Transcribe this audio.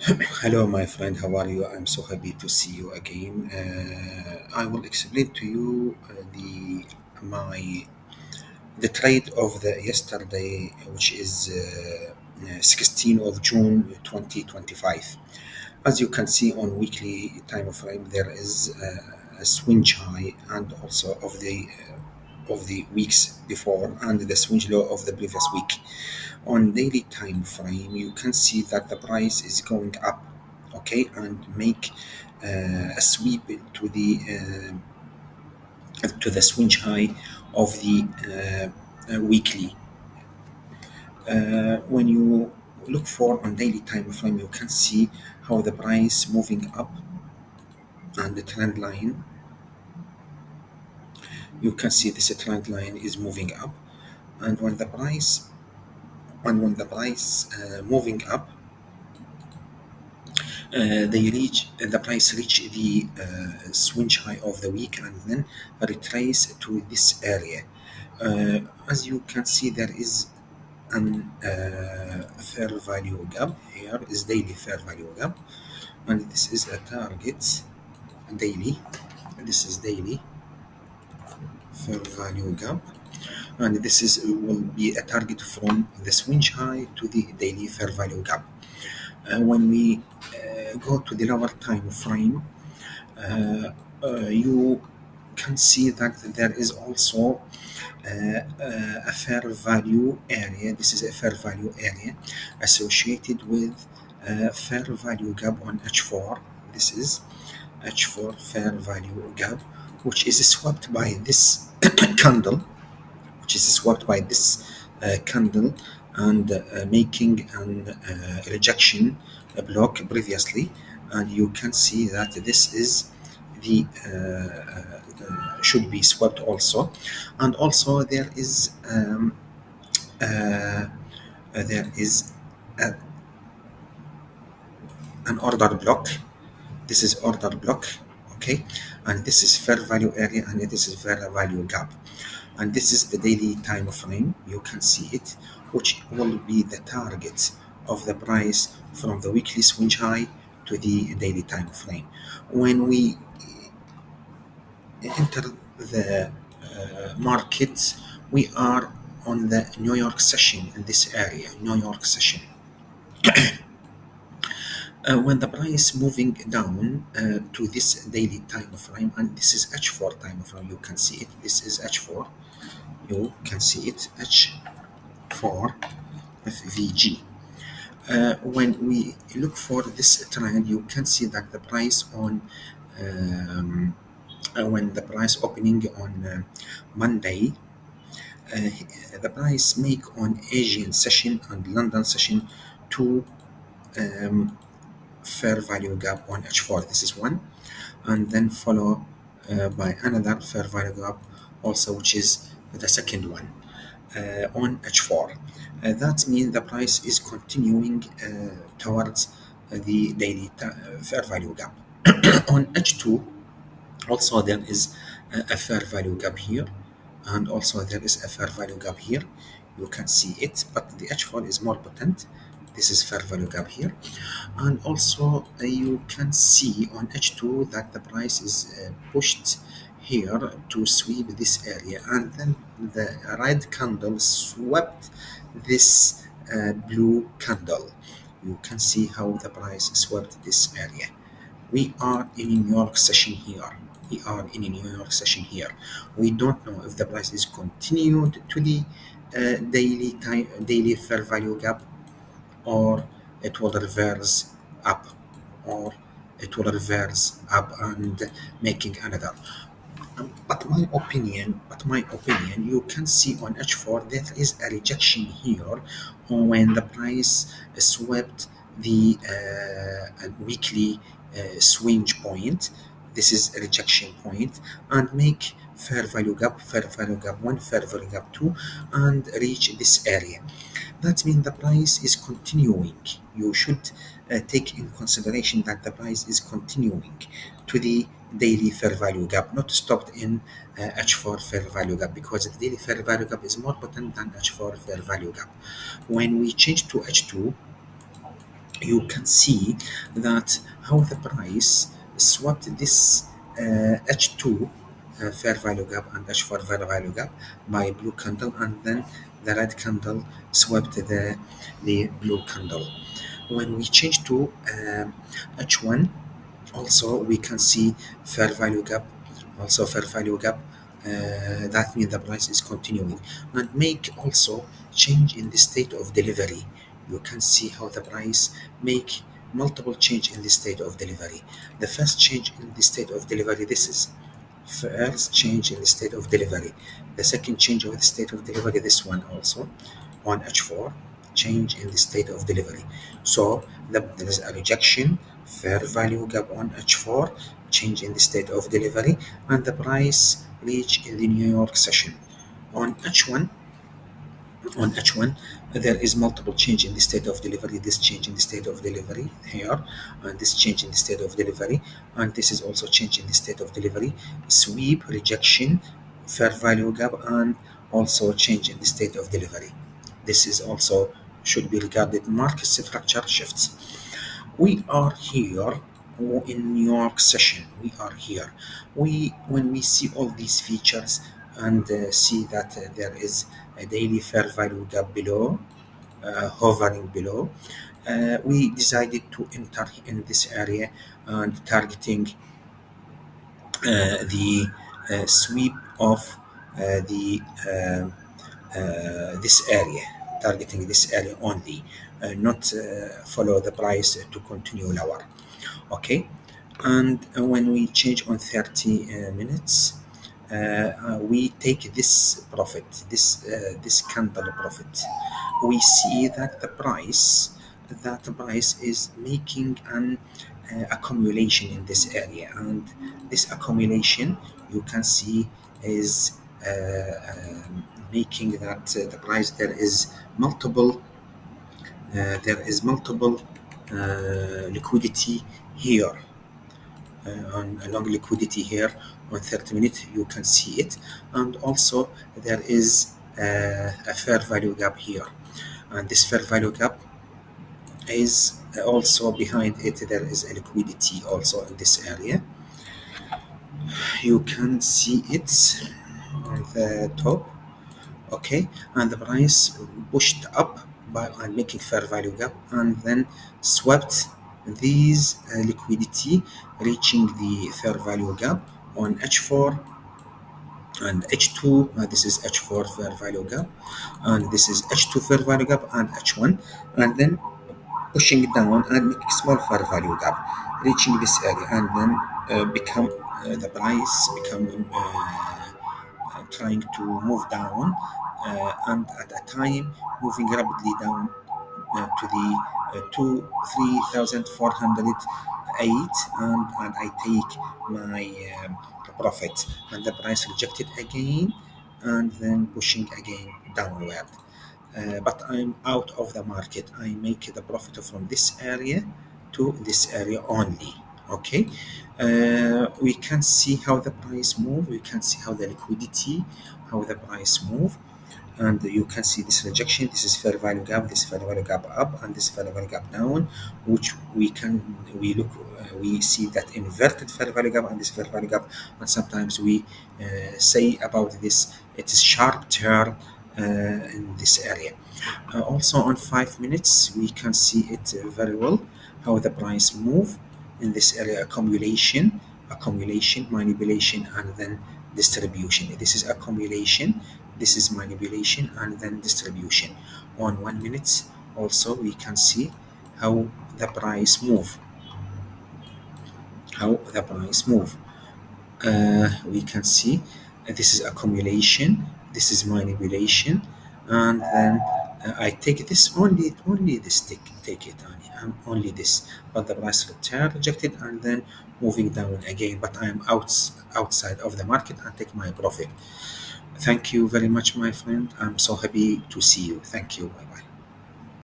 Hello, my friend. How are you? I'm so happy to see you again. I will explain to you my the trade of the yesterday, which is 16 of June 2025. As you can see on weekly time frame, there is a swing high and also of the weeks before and the swing low of the previous week. On daily time frame, you can see that the price is going up, okay, and make a sweep to the swing high of the weekly. When you look for on daily time frame, you can see how the price moving up and the trend line. You can see this trend line is moving up, and when the price moving up, the price reach the swing high of the week and then retrace to this area. As you can see, there is an fair value gap. Here is daily fair value gap, and this is a target daily. This is daily fair value gap, and this is will be a target from the swing high to the daily fair value gap. When we go to the lower time frame, you can see that there is also a fair value area. This is a fair value area associated with fair value gap on H4. This is H4 fair value gap, which is swept by this candle, which is swept by this candle and making an rejection block previously, and you can see that this is the should be swept also, and also there is a, an order block. This is order block, okay, and this is fair value area, and this is fair value gap, and this is the daily time frame. You can see it, which will be the target of the price from the weekly swing high to the daily time frame. When we enter the market, we are on the New York session in this area, New York session. When the price moving down to this daily time frame, and this is H4 time frame, you can see it. This is H4. You can see it, H4 fvg. When we look for this trend, you can see that the price on when the price opening on Monday, uh, the price make on Asian session and London session two um, fair value gap on H4. This is one, and then follow by another fair value gap also, which is the second one on H4. That means the price is continuing towards the daily fair value gap. On H2, also there is a fair value gap here, and also there is a fair value gap here. You can see it, but the H4 is more potent. This is fair value gap here, and also you can see on H2 that the price is pushed here to sweep this area, and then the red candle swept this blue candle. You can see how the price swept this area. We are in a New York session here. We are in a New York session here. We don't know if the price is continued to the daily fair value gap, or it will reverse up, or it will reverse up and making another. But my opinion, you can see on H4 there is a rejection here when the price swept the weekly swing point. This is a rejection point, and make fair value gap 1, fair value gap 2, and reach this area. That means the price is continuing. You should take in consideration that the price is continuing to the daily fair value gap, not stopped in H4 fair value gap, because the daily fair value gap is more potent than H4 fair value gap. When we change to H2, you can see that how the price swapped this H2 fair value gap and H4 fair value gap by blue candle, and then the red candle swapped the blue candle. When we change to H1, also we can see fair value gap, also fair value gap. That means the price is continuing, and make also change in the state of delivery. You can see how the price make multiple change in the state of delivery. The first change in the state of delivery, this is first change in the state of delivery. The second change of the state of delivery, this one also on H4, change in the state of delivery. So there is a rejection, fair value gap on H4, change in the state of delivery, and the price reach in the New York session. On H1, on H1, there is multiple change in the state of delivery. This change in the state of delivery here, and this change in the state of delivery, and this is also change in the state of delivery. Sweep, rejection, fair value gap, and also change in the state of delivery. This is also should be regarded market structure shifts. We are here in New York session. We are here. When we see all these features and see that there is a daily fair value gap below, hovering below, we decided to enter in this area and targeting the sweep of the this area, targeting this area only, not follow the price to continue lower. Okay, and when we change on 30 minutes, we take this profit, this candle profit. We see that the price is making an accumulation in this area, and this accumulation you can see is making that the price there is multiple liquidity here, on a long liquidity here on 30 minutes you can see it, and also there is a fair value gap here, and this fair value gap is also behind it. There is a liquidity also in this area. You can see it on the top. Okay, and the price pushed up by and making fair value gap, and then swept these liquidity, reaching the fair value gap on H4 and H2. This is H4 fair value gap, and this is H2 fair value gap, and H1, and then pushing it down and make small fair value gap, reaching this area, and then become the price become trying to move down, and at a time moving rapidly down to the 3,408, and I take my profit, and the price rejected again, and then pushing again downward. But I'm out of the market. I make the profit from this area to this area only. Okay, we can see how the price move. We can see how the liquidity, how the price move, and you can see this rejection. This is fair value gap. This fair value gap up, and this fair value gap down, which we see that inverted fair value gap and this fair value gap, and sometimes we say about this it is sharp turn in this area. Also on 5 minutes we can see it very well how the price move in this area: accumulation, manipulation, and then distribution. This is accumulation, this is manipulation, and then distribution. On 1 minute also we can see how the price move, we can see this is accumulation, this is manipulation, and then I take this only this take it only this, but the price return rejected and then moving down again, but I am outside of the market and take my profit. Thank you very much, my friend. I'm so happy to see you. Thank you. Bye bye.